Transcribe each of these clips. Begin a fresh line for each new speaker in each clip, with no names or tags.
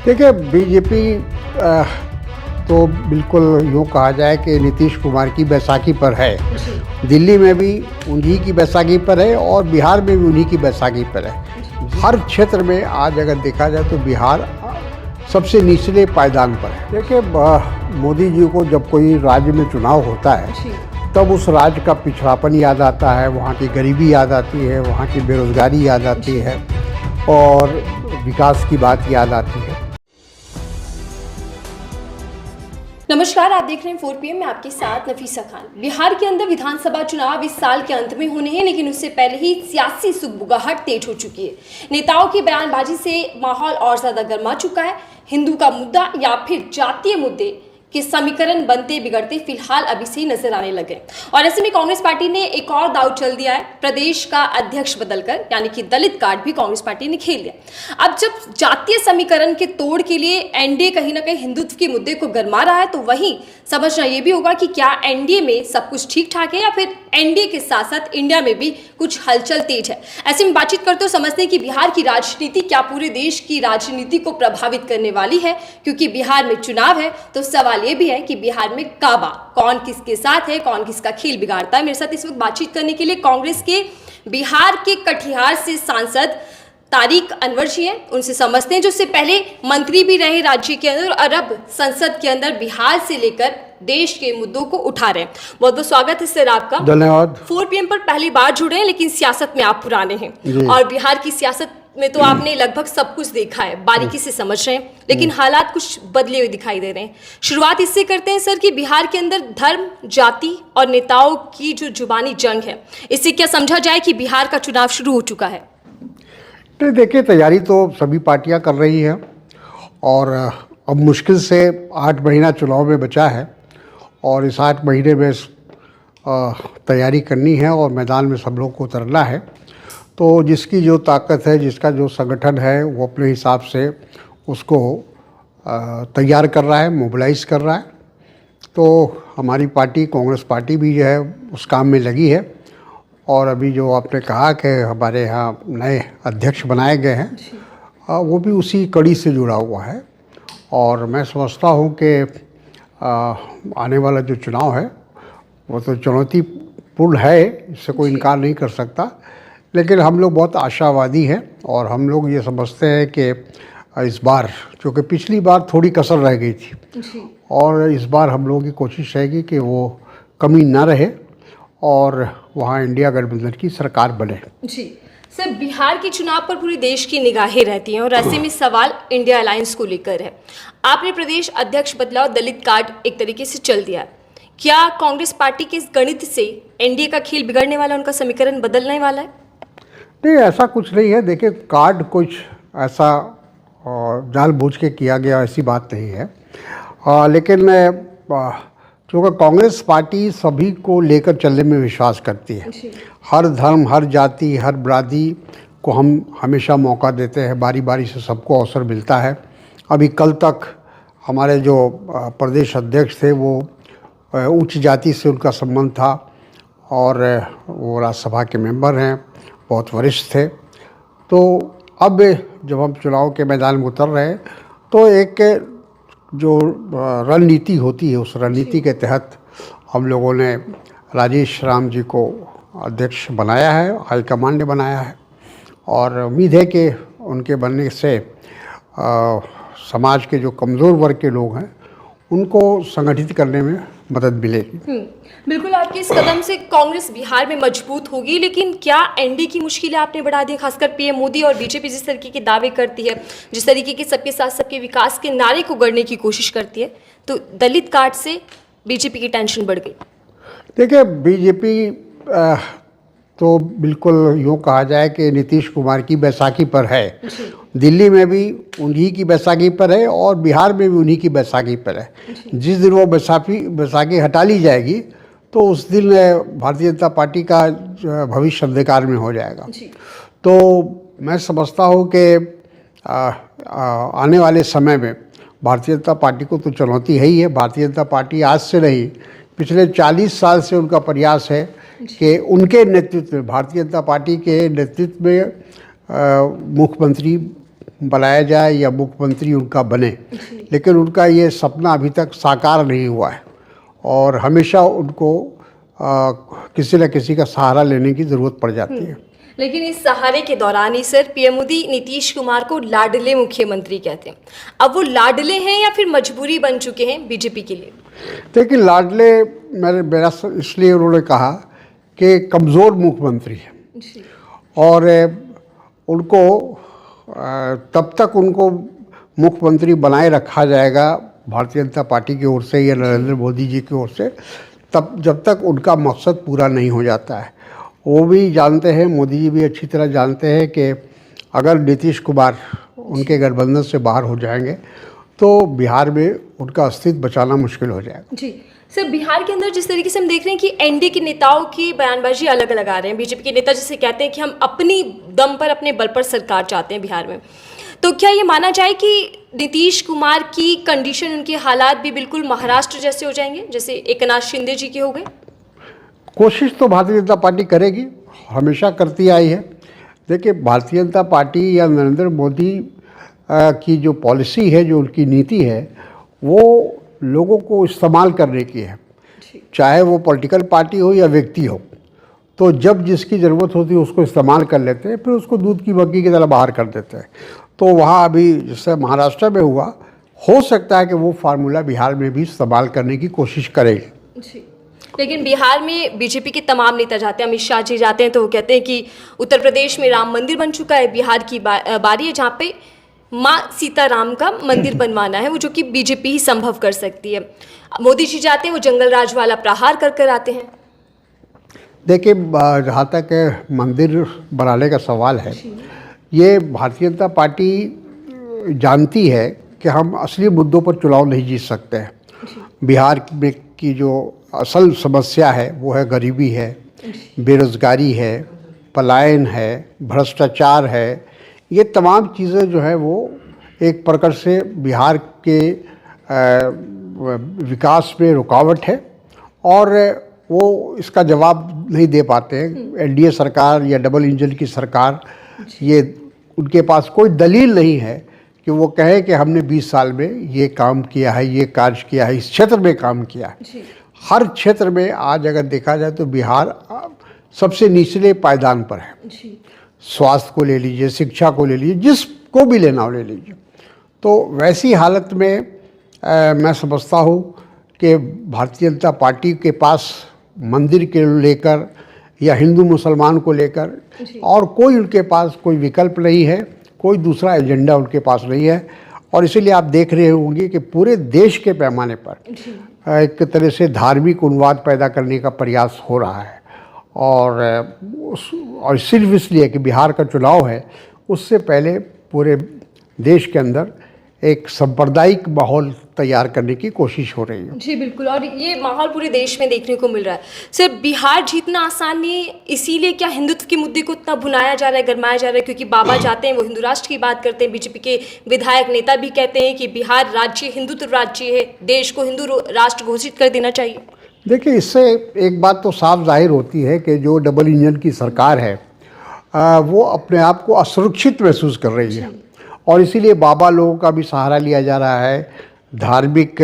देखिए बीजेपी तो बिल्कुल यूँ कहा जाए कि नीतीश कुमार की बैसाखी पर है। दिल्ली में भी उन्हीं की बैसाखी पर है और बिहार में भी उन्हीं की बैसाखी पर है। हर क्षेत्र में आज अगर देखा जाए तो बिहार सबसे निचले पायदान पर है। देखिए मोदी जी को जब कोई राज्य में चुनाव होता है तब उस राज्य का पिछड़ापन याद आता है, वहाँ की गरीबी याद आती है, वहाँ की बेरोजगारी याद आती है और विकास की बात याद आती है।
नमस्कार, आप देख रहे हैं 4 PM में आपके साथ नफीसा खान। बिहार के अंदर विधानसभा चुनाव इस साल के अंत में होने हैं, लेकिन उससे पहले ही सियासी सुगबुगाहट तेज हो चुकी है। नेताओं की बयानबाजी से माहौल और ज्यादा गर्मा चुका है। हिंदू का मुद्दा या फिर जातीय मुद्दे के समीकरण बनते बिगड़ते फिलहाल अभी से नजर आने लगे और ऐसे में कांग्रेस पार्टी ने एक और दाव चल दिया है। प्रदेश का अध्यक्ष बदलकर यानी कि दलित कार्ड भी कांग्रेस पार्टी ने खेल लिया। अब जब जातीय समीकरण के तोड़ के लिए एनडीए कहीं ना कहीं हिंदुत्व के मुद्दे को गरमा रहा है, तो वहीं समझना यह भी होगा कि क्या एनडीए में सब कुछ ठीक ठाक है या फिर एनडीए के साथ साथ इंडिया में भी कुछ हलचल तेज है। ऐसे में बातचीत करते हुए समझते हैं कि बिहार की राजनीति क्या पूरे देश की राजनीति को प्रभावित करने वाली है, क्योंकि बिहार में चुनाव है। तो सवाल ये भी है कि बिहार में काबा कौन किसके साथ है, कौन किसका खेल बिगाड़ता है। मेरे साथ इस वक्त बातचीत करने के लिए कांग्रेस के बिहार के कटिहार से सांसद तारिक अनवर जी हैं। उनसे समझते हैं, जो इससे पहले मंत्री भी रहे राज्य के अंदर और अब संसद के अंदर बिहार से लेकर देश के मुद्दों को उठा रहे हैं। बहुत बहुत स्वागत है सर आपका।
धन्यवाद।
4 PM पर पहली बार जुड़े हैं, लेकिन सियासत में आप पुराने हैं और बिहार की सियासत में तो आपने लगभग सब कुछ देखा है, बारीकी से समझ रहे हैं, लेकिन हालात कुछ बदले हुए दिखाई दे रहे हैं। शुरुआत इससे करते हैं सर कि बिहार के अंदर धर्म, जाति और नेताओं की जो जुबानी जंग है, इससे क्या समझा जाए कि बिहार का चुनाव शुरू हो चुका है?
तो देखिए तैयारी तो सभी पार्टियां कर रही हैं और अब मुश्किल से 8 महीना चुनाव में बचा है और इस 8 महीने में तैयारी करनी है और मैदान में सब लोग को उतरना है। तो जिसकी जो ताकत है, जिसका जो संगठन है, वो अपने हिसाब से उसको तैयार कर रहा है, मोबिलाइज कर रहा है। तो हमारी पार्टी कांग्रेस पार्टी भी जो है उस काम में लगी है और अभी जो आपने कहा कि हमारे यहाँ नए अध्यक्ष बनाए गए हैं, वो भी उसी कड़ी से जुड़ा हुआ है और मैं समझता हूँ कि आने वाला जो चुनाव है वो तो चुनौतीपूर्ण है, इससे कोई इनकार नहीं कर सकता, लेकिन हम लोग बहुत आशावादी हैं और हम लोग ये समझते हैं कि इस बार, क्योंकि पिछली बार थोड़ी कसर रह गई थी और इस बार हम लोगों की कोशिश रहेगी कि वो कमी ना रहे और वहाँ इंडिया गठबंधन की सरकार बने।
जी सर, बिहार के चुनाव पर पूरे देश की निगाहें रहती हैं और ऐसे में सवाल इंडिया अलायंस को लेकर है। आपने प्रदेश अध्यक्ष बदला और दलित कार्ड एक तरीके से चल दिया। क्या कांग्रेस पार्टी के इस गणित से एनडीए का खेल बिगड़ने वाला, उनका समीकरण बदलने वाला है?
नहीं, ऐसा कुछ नहीं है। देखिए कार्ड कुछ ऐसा जानबूझ के किया गया ऐसी बात नहीं है, लेकिन क्योंकि कांग्रेस पार्टी सभी को लेकर चलने में विश्वास करती है। हर धर्म, हर जाति, हर बिरादरी को हम हमेशा मौका देते हैं, बारी बारी से सबको अवसर मिलता है। अभी कल तक हमारे जो प्रदेश अध्यक्ष थे वो उच्च जाति से उनका संबंध था और वो राज्यसभा के मेंबर हैं, बहुत वरिष्ठ थे। तो अब जब हम चुनाव के मैदान में उतर रहे हैं तो एक जो रणनीति होती है, उस रणनीति के तहत हम लोगों ने राजेश राम जी को अध्यक्ष बनाया है, हाईकमान ने बनाया है और उम्मीद है कि उनके बनने से समाज के जो कमज़ोर वर्ग के लोग हैं उनको संगठित करने में मदद मिलेगी।
बिल्कुल, आपके इस कदम से कांग्रेस बिहार में मजबूत होगी, लेकिन क्या एनडीए की मुश्किलें आपने बढ़ा दी? खासकर पीएम मोदी और बीजेपी जिस तरीके के दावे करती है, जिस तरीके के सबके साथ सबके विकास के नारे को गढ़ने की कोशिश करती है, तो दलित कार्ड से बीजेपी की टेंशन बढ़ गई।
देखिए बीजेपी तो बिल्कुल यूँ कहा जाए कि नीतीश कुमार की बैसाखी पर है। दिल्ली में भी उन्हीं की बैसाखी पर है और बिहार में भी उन्हीं की बैसाखी पर है। जिस दिन वो बैसाखी हटा ली जाएगी तो उस दिन भारतीय जनता पार्टी का भविष्य अंधकार में हो जाएगा। तो मैं समझता हूँ कि आने वाले समय में भारतीय जनता पार्टी को तो चुनौती है ही है। भारतीय जनता पार्टी आज से नहीं, पिछले 40 साल से उनका प्रयास है कि उनके नेतृत्व में, भारतीय जनता पार्टी के नेतृत्व में मुख्यमंत्री बनाया जाए या मुख्यमंत्री उनका बने, लेकिन उनका ये सपना अभी तक साकार नहीं हुआ है और हमेशा उनको किसी न किसी का सहारा लेने की ज़रूरत पड़ जाती है।
लेकिन इस सहारे के दौरान ही सर पीएम मोदी नीतीश कुमार को लाडले मुख्यमंत्री कहते हैं। अब वो लाडले हैं या फिर मजबूरी बन चुके हैं बीजेपी के लिए?
देखिए, लाडले मेरा इसलिए उन्होंने कहा कि कमज़ोर मुख्यमंत्री है और उनको तब तक उनको मुख्यमंत्री बनाए रखा जाएगा भारतीय जनता पार्टी की ओर से या नरेंद्र मोदी जी की ओर से, तब जब तक उनका मकसद पूरा नहीं हो जाता है। वो भी जानते हैं, मोदी जी भी अच्छी तरह जानते हैं कि अगर नीतीश कुमार उनके गठबंधन से बाहर हो जाएंगे तो बिहार में उनका अस्तित्व बचाना मुश्किल हो जाएगा।
जी सर, बिहार के अंदर जिस तरीके से हम देख रहे हैं कि एनडीए के नेताओं की बयानबाजी अलग अलग आ रहे हैं। बीजेपी के नेता जैसे कहते हैं कि हम अपनी दम पर, अपने बल पर सरकार चाहते हैं बिहार में, तो क्या ये माना जाए कि नीतीश कुमार की कंडीशन, उनके हालात भी बिल्कुल महाराष्ट्र जैसे हो जाएंगे जैसे एकनाथ शिंदे जी के हो गए?
कोशिश तो भारतीय जनता पार्टी करेगी, हमेशा करती आई है। देखिए, भारतीय जनता पार्टी या नरेंद्र मोदी की जो पॉलिसी है, जो उनकी नीति है, वो लोगों को इस्तेमाल करने की है, चाहे वो पॉलिटिकल पार्टी हो या व्यक्ति हो। तो जब जिसकी ज़रूरत होती है उसको इस्तेमाल कर लेते हैं, फिर उसको दूध की बग्गी की तरह बाहर कर देते हैं। तो वहाँ अभी जैसे महाराष्ट्र में हुआ, हो सकता है कि वो फार्मूला बिहार में भी इस्तेमाल करने की कोशिश करेगी।
लेकिन बिहार में बीजेपी के तमाम नेता जाते हैं, अमित शाह जी जाते हैं तो वो कहते हैं कि उत्तर प्रदेश में राम मंदिर बन चुका है, बिहार की बारी है जहाँ पे माँ सीताराम का मंदिर बनवाना है, वो जो कि बीजेपी ही संभव कर सकती है। मोदी जी जाते हैं, वो जंगल राज वाला प्रहार कर कर आते हैं।
देखिए, जहाँ तक मंदिर बनाने का सवाल है, ये भारतीय जनता पार्टी जानती है कि हम असली मुद्दों पर चुनाव नहीं जीत सकते हैं। बिहार में की जो असल समस्या है वो है गरीबी है, बेरोज़गारी है, पलायन है, भ्रष्टाचार है। ये तमाम चीज़ें जो है वो एक प्रकार से बिहार के विकास में रुकावट है और वो इसका जवाब नहीं दे पाते हैं। एनडीए सरकार या डबल इंजन की सरकार, ये उनके पास कोई दलील नहीं है कि वो कहे कि हमने 20 साल में ये काम किया है, ये कार्य किया है, इस क्षेत्र में काम किया है। हर क्षेत्र में आज अगर देखा जाए तो बिहार सबसे निचले पायदान पर है। स्वास्थ्य को ले लीजिए, शिक्षा को ले लीजिए, जिसको भी लेना हो ले लीजिए। तो वैसी हालत में मैं समझता हूँ कि भारतीय जनता पार्टी के पास मंदिर के लेकर या हिंदू मुसलमान को लेकर और कोई उनके पास कोई विकल्प नहीं है, कोई दूसरा एजेंडा उनके पास नहीं है। और इसीलिए आप देख रहे होंगे कि पूरे देश के पैमाने पर एक तरह से धार्मिक उन्माद पैदा करने का प्रयास हो रहा है। और सिर्फ इसलिए कि बिहार का चुनाव है, उससे पहले पूरे देश के अंदर एक सांप्रदायिक माहौल तैयार करने की कोशिश हो रही है।
जी बिल्कुल, और ये माहौल पूरे देश में देखने को मिल रहा है। सिर्फ बिहार जीतना आसान नहीं है, इसीलिए क्या हिंदुत्व के मुद्दे को इतना भुनाया जा रहा है, गरमाया जा रहा है? क्योंकि बाबा जाते हैं, वो हिंदू राष्ट्र की बात करते हैं। बीजेपी के विधायक नेता भी कहते हैं कि बिहार राज्य हिंदुत्व राज्य है, देश को हिंदू राष्ट्र घोषित कर देना चाहिए।
देखिए, इससे एक बात तो साफ जाहिर होती है कि जो डबल इंजन की सरकार है वो अपने आप को असुरक्षित महसूस कर रही है और इसीलिए बाबा लोगों का भी सहारा लिया जा रहा है, धार्मिक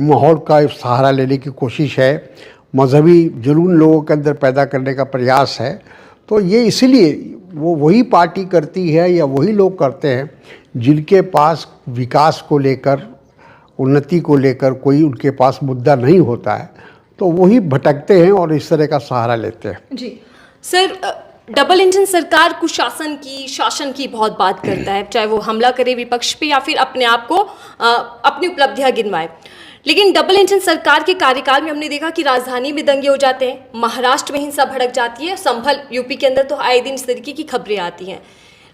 माहौल का सहारा लेने की कोशिश है, मजहबी जुनून लोगों के अंदर पैदा करने का प्रयास है। तो ये इसीलिए वो वही पार्टी करती है या वही लोग करते हैं जिनके पास विकास को लेकर, उन्नति को लेकर कोई उनके पास मुद्दा नहीं होता है, तो वही भटकते हैं और इस तरह का सहारा लेते हैं।
जी सर, डबल इंजन सरकार कुशासन की, शासन की बहुत बात करता है, चाहे वो हमला करे विपक्ष पे या फिर अपने आप को अपनी उपलब्धियां गिनवाए। लेकिन डबल इंजन सरकार के कार्यकाल में हमने देखा कि राजधानी में दंगे हो जाते हैं, महाराष्ट्र में हिंसा भड़क जाती है, संभल यूपी के अंदर तो आए दिन इस तरीके की खबरें आती हैं।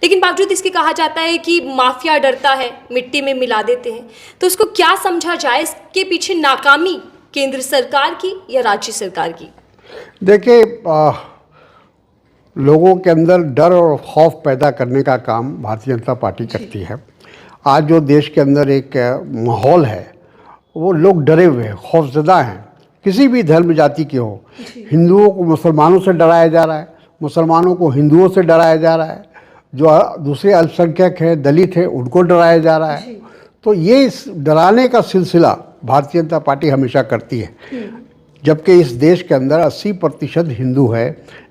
लेकिन बावजूद इसके कहा जाता है कि माफिया डरता है, मिट्टी में मिला देते हैं। तो इसको क्या समझा जाए, इसके पीछे नाकामी केंद्र सरकार की या राज्य सरकार की?
देखिए, लोगों के अंदर डर और खौफ पैदा करने का काम भारतीय जनता पार्टी करती है। आज जो देश के अंदर एक माहौल है, वो लोग डरे हुए हैं, खौफजदा हैं, किसी भी धर्म जाति के हो। हिंदुओं को मुसलमानों से डराया जा रहा है, मुसलमानों को हिंदुओं से डराया जा रहा है, जो दूसरे अल्पसंख्यक हैं, दलित हैं, उनको डराया जा रहा है। तो ये इस डराने का सिलसिला भारतीय जनता पार्टी हमेशा करती है, जबकि इस देश के अंदर 80% हिंदू है,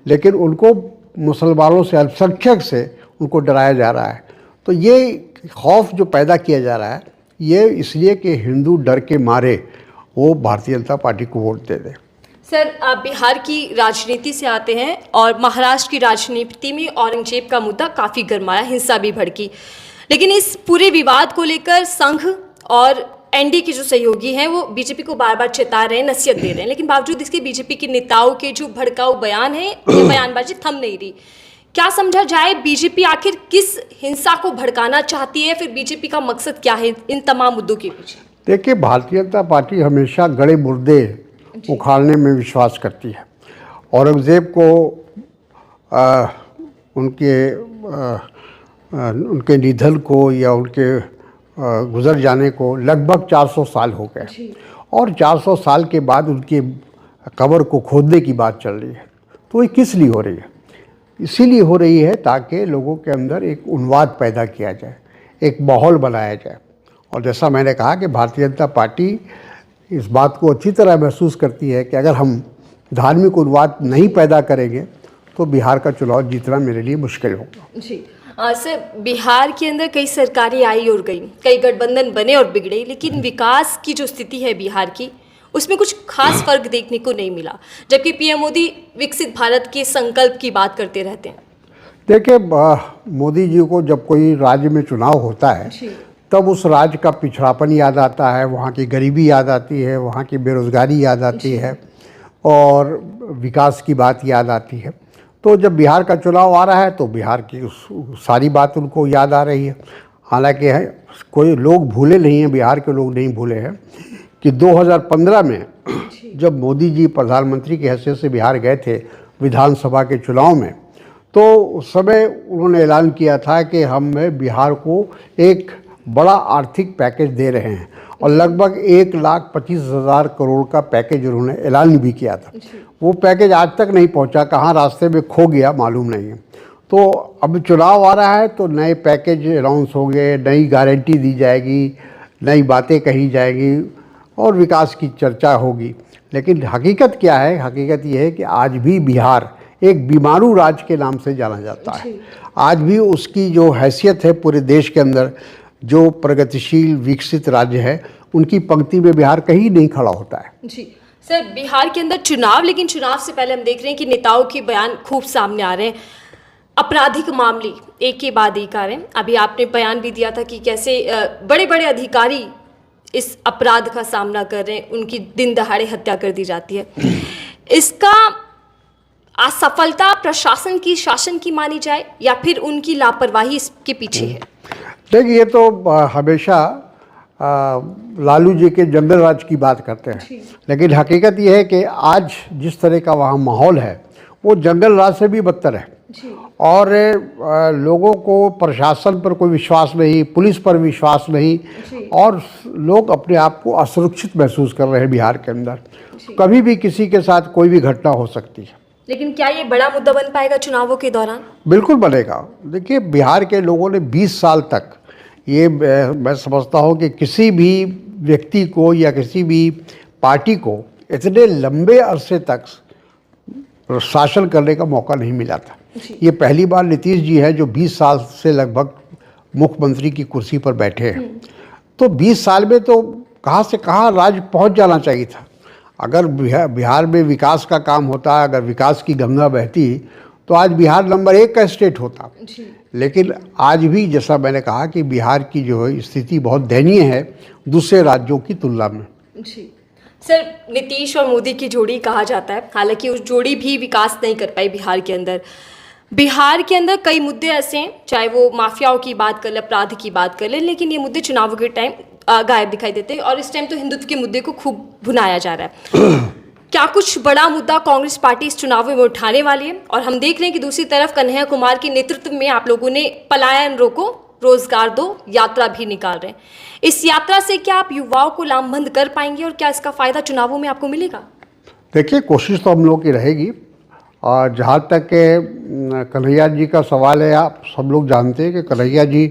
लेकिन उनको मुसलमानों से, अल्पसंख्यक से उनको डराया जा रहा है। तो ये खौफ जो पैदा किया जा रहा है, ये इसलिए कि हिंदू डर के मारे वो भारतीय जनता पार्टी को वोट दे दें।
सर, आप बिहार की राजनीति से आते हैं और महाराष्ट्र की राजनीति में औरंगजेब का मुद्दा काफ़ी गरमाया, हिंसा भी भड़की, लेकिन इस पूरे विवाद को लेकर संघ और एनडीए के जो सहयोगी हैं वो बीजेपी को बार बार चेता रहे हैं, नसीहत दे रहे हैं, लेकिन बावजूद इसके बीजेपी के नेताओं के जो भड़काऊ बयान है, ये बयानबाजी थम नहीं रही। क्या समझा जाए, बीजेपी आखिर किस हिंसा को भड़काना चाहती है, फिर बीजेपी का मकसद क्या है इन तमाम मुद्दों के पीछे?
देखिए, भारतीय जनता पार्टी हमेशा गड़े मुर्दे उखाड़ने में विश्वास करती है। औरंगज़ेब को उनके निधन को या उनके गुजर जाने को लगभग 400 साल हो गए, और 400 साल के बाद उनकी कब्र को खोदने की बात चल रही है। तो ये किस लिए हो रही है? इसीलिए हो रही है ताकि लोगों के अंदर एक उन्माद पैदा किया जाए, एक माहौल बनाया जाए। और जैसा मैंने कहा कि भारतीय जनता पार्टी इस बात को अच्छी तरह महसूस करती है कि अगर हम धार्मिक उन्माद नहीं पैदा करेंगे तो बिहार का चुनाव जीतना मेरे लिए मुश्किल होगा।
जी सर, बिहार के अंदर कई सरकारें आई और गई, कई गठबंधन बने और बिगड़े, लेकिन विकास की जो स्थिति है बिहार की, उसमें कुछ खास फर्क देखने को नहीं मिला, जबकि पीएम मोदी विकसित भारत के संकल्प की बात करते रहते हैं।
देखिए, मोदी जी को जब कोई राज्य में चुनाव होता है तब उस राज्य का पिछड़ापन याद आता है, वहाँ की गरीबी याद आती है, वहाँ की बेरोज़गारी याद आती है और विकास की बात याद आती है। तो जब बिहार का चुनाव आ रहा है तो बिहार की सारी बात उनको याद आ रही है। हालांकि कोई लोग भूले नहीं हैं, बिहार के लोग नहीं भूले हैं कि 2015 में जब मोदी जी प्रधानमंत्री की हैसियत से बिहार गए थे विधानसभा के चुनाव में, तो उस समय उन्होंने ऐलान किया था कि हम बिहार को एक बड़ा आर्थिक पैकेज दे रहे हैं, और लगभग 1,25,000 करोड़ का पैकेज उन्होंने ऐलान भी किया था। वो पैकेज आज तक नहीं पहुंचा, कहाँ रास्ते में खो गया मालूम नहीं है। तो अब चुनाव आ रहा है तो नए पैकेज अनाउंस होंगे, नई गारंटी दी जाएगी, नई बातें कही जाएगी और विकास की चर्चा होगी। लेकिन हकीकत क्या है? हकीकत ये है कि आज भी बिहार एक बीमारू राज्य के नाम से जाना जाता है। आज भी उसकी जो हैसियत है पूरे देश के अंदर, जो प्रगतिशील विकसित राज्य है, उनकी पंक्ति में बिहार कहीं नहीं खड़ा होता है।
जी सर, बिहार के अंदर चुनाव, लेकिन चुनाव से पहले हम देख रहे हैं कि नेताओं के बयान खूब सामने आ रहे हैं। आपराधिक मामले एक के बाद एक आ रहे हैं। अभी आपने बयान भी दिया था कि कैसे बड़े बड़े अधिकारी इस अपराध का सामना कर रहे हैं, उनकी दिन दहाड़े हत्या कर दी जाती है। इसका असफलता प्रशासन की, शासन की मानी जाए या फिर उनकी लापरवाही इसके पीछे है?
देखिए, ये तो हमेशा लालू जी के जंगल राज की बात करते हैं, लेकिन हकीकत ये है कि आज जिस तरह का वहाँ माहौल है वो जंगल राज से भी बदतर है। और लोगों को प्रशासन पर कोई विश्वास नहीं, पुलिस पर विश्वास नहीं, और लोग अपने आप को असुरक्षित महसूस कर रहे हैं बिहार के अंदर। कभी भी किसी के साथ कोई भी घटना हो सकती है।
लेकिन क्या ये बड़ा मुद्दा बन पाएगा चुनावों के दौरान? बिल्कुल
बनेगा। देखिए, बिहार के लोगों ने 20 साल तक ये, मैं समझता हूँ कि किसी भी व्यक्ति को या किसी भी पार्टी को इतने लंबे अरसे तक शासन करने का मौका नहीं मिला था। ये पहली बार नीतीश जी है जो 20 साल से लगभग मुख्यमंत्री की कुर्सी पर बैठे हैं। तो 20 साल में तो कहाँ से कहाँ राज्य पहुँच जाना चाहिए था। अगर बिहार में विकास का काम होता, अगर विकास की गंगा बहती, तो आज बिहार नंबर 1 का स्टेट होता। लेकिन आज भी जैसा मैंने कहा कि बिहार की जो है स्थिति बहुत दयनीय है दूसरे राज्यों की तुलना में।
जी सर, नीतीश और मोदी की जोड़ी कहा जाता है, हालांकि उस जोड़ी भी विकास नहीं कर पाई बिहार के अंदर। बिहार के अंदर कई मुद्दे ऐसे हैं, चाहे वो माफियाओं की बात कर ले, अपराध की बात कर ले, लेकिन ये मुद्दे चुनावों के टाइम गायब दिखाई देते हैं, और इस टाइम तो हिंदुत्व के मुद्दे को खूब भुनाया जा रहा है। क्या कुछ बड़ा मुद्दा कांग्रेस पार्टी इस चुनाव में उठाने वाली है? और हम देख रहे हैं कि दूसरी तरफ कन्हैया कुमार के नेतृत्व में आप लोगों ने पलायन रोको, रोजगार दो यात्रा भी निकाल रहे हैं। इस यात्रा से क्या आप युवाओं को लामबंद कर पाएंगे और क्या इसका फायदा चुनावों में आपको मिलेगा?
देखिए, कोशिश तो हम लोगों की रहेगी। और जहाँ तक के कन्हैया जी का सवाल है, आप सब लोग जानते हैं कि कन्हैया जी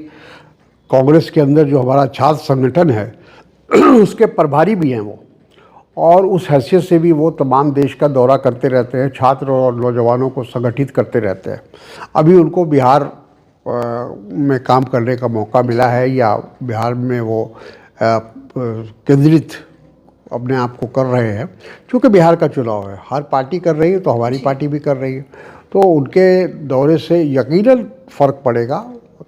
कांग्रेस के अंदर जो हमारा छात्र संगठन है उसके प्रभारी भी हैं वो, और उस हैसियत से भी वो तमाम देश का दौरा करते रहते हैं, छात्र और नौजवानों को संगठित करते रहते हैं। अभी उनको बिहार में काम करने का मौका मिला है, या बिहार में वो केंद्रित अपने आप को कर रहे हैं, क्योंकि बिहार का चुनाव है, हर पार्टी कर रही है तो हमारी पार्टी भी कर रही है, तो उनके दौरे से यकीनन फ़र्क पड़ेगा,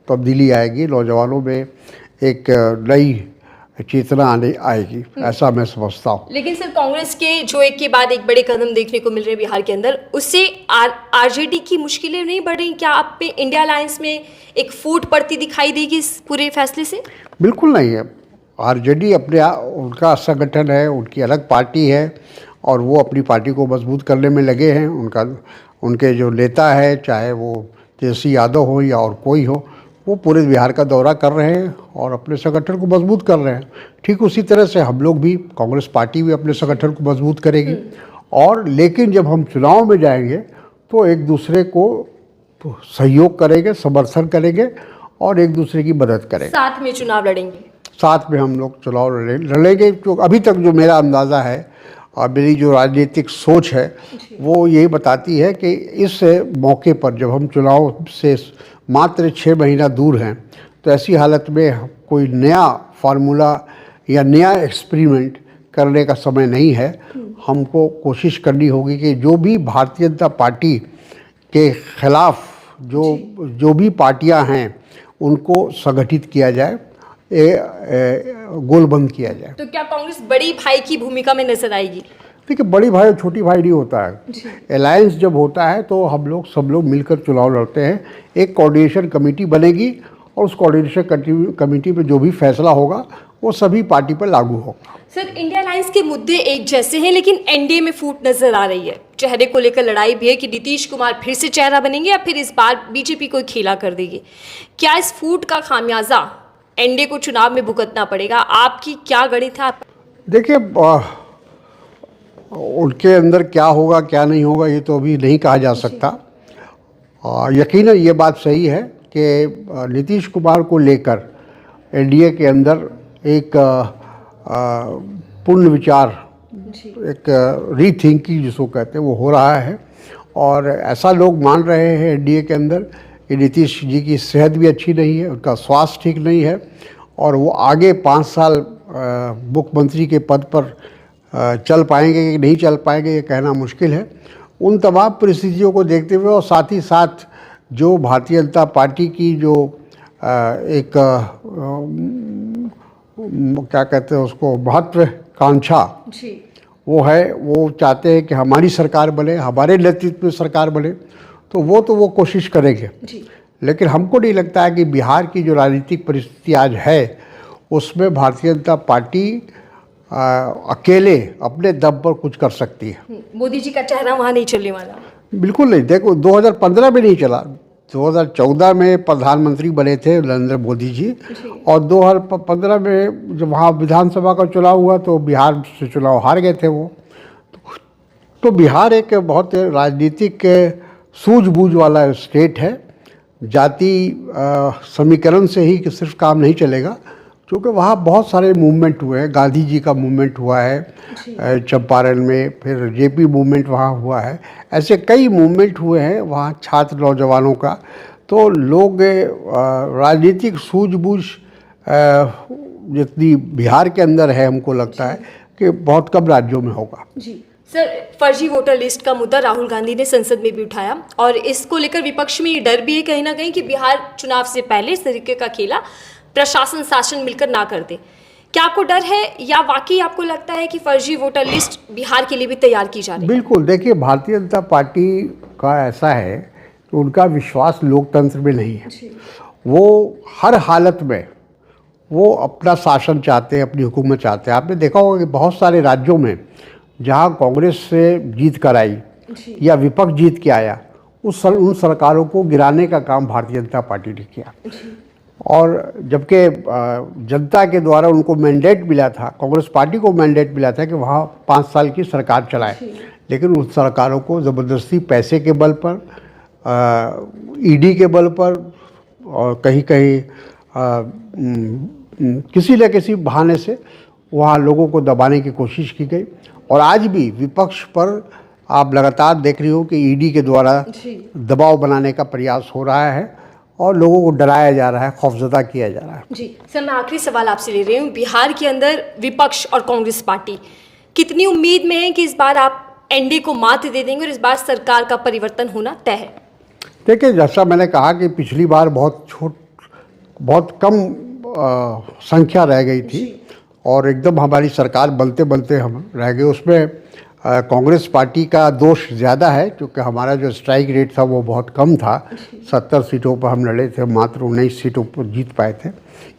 तब्दीली आएगी, नौजवानों में एक नई चेतना आने आएगी, ऐसा मैं समझता हूँ।
लेकिन सर, कांग्रेस के जो एक के बाद एक बड़े कदम देखने को मिल रहे हैं बिहार के अंदर, उससे आरजेडी की मुश्किलें नहीं बढ़ रही? क्या आप पे इंडिया अलायंस में एक फूट पड़ती दिखाई देगी इस पूरे फैसले से?
बिल्कुल नहीं है। आरजेडी अपने उनका संगठन है, उनकी अलग पार्टी है, और वो अपनी पार्टी को मजबूत करने में लगे हैं। उनके जो नेता है, चाहे वो तेजस्वी यादव हो या और कोई हो, वो पूरे बिहार का दौरा कर रहे हैं और अपने संगठन को मजबूत कर रहे हैं। ठीक उसी तरह से हम लोग भी, कांग्रेस पार्टी भी अपने संगठन को मजबूत करेगी, और लेकिन जब हम चुनाव में जाएंगे तो एक दूसरे को सहयोग करेंगे, समर्थन करेंगे और एक दूसरे की मदद करेंगे।
साथ में चुनाव लड़ेंगे? साथ
में हम लोग चुनाव लड़ेंगे। तो अभी तक जो मेरा अंदाज़ा है और मेरी जो राजनीतिक सोच है वो यही बताती है कि इस मौके पर जब हम चुनाव से मात्र 6 महीना दूर हैं, तो ऐसी हालत में कोई नया फार्मूला या नया एक्सपेरिमेंट करने का समय नहीं है। हमको कोशिश करनी होगी कि जो भी भारतीय जनता पार्टी के खिलाफ जो भी पार्टियां हैं उनको संगठित किया जाए, गोलबंद किया जाए।
तो क्या कांग्रेस बड़ी भाई की भूमिका में नजर आएगी?
देखिए, बड़ी भाई और छोटी भाई नहीं होता है। अलायंस जब होता है तो हम लोग सब लोग मिलकर चुनाव लड़ते हैं। एक कोऑर्डिनेशन कमेटी बनेगी और उस कोऑर्डिनेशन कमेटी में जो भी फैसला होगा वो सभी पार्टी पर लागू होगा।
सर, इंडिया अलायंस के मुद्दे एक जैसे हैं, लेकिन एनडीए में फूट नजर आ रही है। चेहरे को लेकर लड़ाई भी है कि नीतीश कुमार फिर से चेहरा बनेंगे या फिर इस बार बीजेपी को खेला कर देगी। क्या इस फूट का खामियाजा एनडीए को चुनाव में भुगतना पड़ेगा? आपकी क्या गणित है?
देखिए, उनके अंदर क्या होगा क्या नहीं होगा ये तो अभी नहीं कहा जा सकता। यकीनन ये बात सही है कि नीतीश कुमार को लेकर एनडीए के अंदर एक पूर्ण विचार, एक रीथिंकिंग जिसको कहते हैं, वो हो रहा है। और ऐसा लोग मान रहे हैं एनडीए के अंदर कि नीतीश जी की सेहत भी अच्छी नहीं है, उनका स्वास्थ्य ठीक नहीं है, और वो आगे 5 साल मुख्यमंत्री के पद पर चल पाएंगे कि नहीं चल पाएंगे ये कहना मुश्किल है। उन तमाम परिस्थितियों को देखते हुए और साथ ही साथ जो भारतीय जनता पार्टी की जो एक क्या कहते हैं उसको, महत्वाकांक्षा वो है, वो चाहते हैं कि हमारी सरकार बने, हमारे नेतृत्व में सरकार बने, तो वो कोशिश करेंगे। लेकिन हमको नहीं लगता है कि बिहार की जो राजनीतिक परिस्थिति आज है उसमें भारतीय जनता पार्टी अकेले अपने दम पर कुछ कर सकती है।
मोदी जी का चेहरा वहाँ नहीं चलने वाला?
बिल्कुल नहीं। देखो, 2015 में नहीं चला, 2014 में प्रधानमंत्री बने थे नरेंद्र मोदी जी, और 2015 में जब वहाँ विधानसभा का चुनाव हुआ तो बिहार से चुनाव हार गए थे वो। तो बिहार एक बहुत राजनीतिक सूझबूझ वाला स्टेट है। जाति समीकरण से ही सिर्फ काम नहीं चलेगा, क्योंकि वहाँ बहुत सारे मूवमेंट हुए हैं। गांधी जी का मूवमेंट हुआ है चंपारण में, फिर जेपी मूवमेंट वहाँ हुआ है, ऐसे कई मूवमेंट हुए हैं वहाँ छात्र नौजवानों का। तो लोग राजनीतिक सूझबूझ जितनी बिहार के अंदर है, हमको लगता है कि बहुत कम राज्यों में होगा।
जी सर, फर्जी वोटर लिस्ट का मुद्दा राहुल गांधी ने संसद में भी उठाया, और इसको लेकर विपक्ष में ये डर भी है कहीं ना कहीं कि बिहार चुनाव से पहले इस तरीके का खेला प्रशासन शासन मिलकर ना कर दे। क्या आपको डर है, या वाकई आपको लगता है कि फर्जी वोटर लिस्ट बिहार के लिए भी तैयार की जा रही है?
बिल्कुल। देखिए, भारतीय जनता पार्टी का ऐसा है कि उनका विश्वास लोकतंत्र में नहीं है। वो हर हालत में वो अपना शासन चाहते हैं, अपनी हुकूमत चाहते हैं। आपने देखा होगा कि बहुत सारे राज्यों में जहाँ कांग्रेस से जीत कर आई या विपक्ष जीत के आया, उन सरकारों को गिराने का काम भारतीय जनता पार्टी ने किया। और जबकि जनता के द्वारा उनको मैंडेट मिला था, कांग्रेस पार्टी को मैंडेट मिला था कि वहाँ 5 साल की सरकार चलाए, लेकिन उन सरकारों को ज़बरदस्ती पैसे के बल पर, ईडी के बल पर और कहीं कहीं किसी न किसी बहाने से वहाँ लोगों को दबाने की कोशिश की गई। और आज भी विपक्ष पर आप लगातार देख रही हो कि ईडी के द्वारा दबाव बनाने का प्रयास हो रहा है और लोगों को डराया जा रहा है, खौफजदा किया जा रहा है।
जी सर, मैं आखिरी सवाल आपसे ले रही हूँ। बिहार के अंदर विपक्ष और कांग्रेस पार्टी कितनी उम्मीद में है कि इस बार आप एनडीए को मात दे देंगे और इस बार सरकार का परिवर्तन होना तय है?
देखिए, जैसा मैंने कहा कि पिछली बार बहुत कम संख्या रह गई थी और एकदम हमारी सरकार बनते बनते हम रह गए। उसमें कांग्रेस पार्टी का दोष ज़्यादा है क्योंकि हमारा जो स्ट्राइक रेट था वो बहुत कम था। 70 सीटों पर हम लड़े थे, मात्र 19 सीटों पर जीत पाए थे।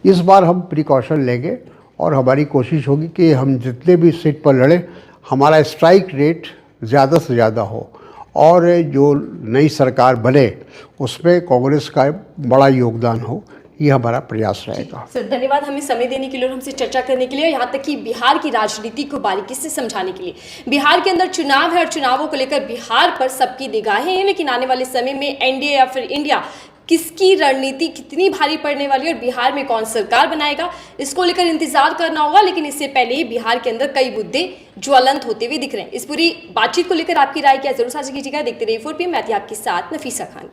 इस बार हम प्रिकॉशन लेंगे और हमारी कोशिश होगी कि हम जितने भी सीट पर लड़े हमारा स्ट्राइक रेट ज़्यादा से ज़्यादा हो और जो नई सरकार बने उसमें कांग्रेस का बड़ा योगदान हो, ये हमारा प्रयास रहेगा।
सर धन्यवाद हमें समय देने के लिए और हमसे चर्चा करने के लिए, यहाँ तक कि बिहार की राजनीति को बारीकी से समझाने के लिए। बिहार के अंदर चुनाव है और चुनावों को लेकर बिहार पर सबकी निगाहें हैं, लेकिन आने वाले समय में एनडीए या फिर इंडिया किसकी रणनीति कितनी भारी पड़ने वाली है और बिहार में कौन सरकार बनाएगा, इसको लेकर इंतजार करना होगा। लेकिन इससे पहले ही बिहार के अंदर कई मुद्दे ज्वलंत होते हुए दिख रहे हैं। इस पूरी बातचीत को लेकर आपकी राय क्या जरूर साझा कीजिएगा। देखते रहिए 4PM, मैं थी आपके साथ नफीसा खान।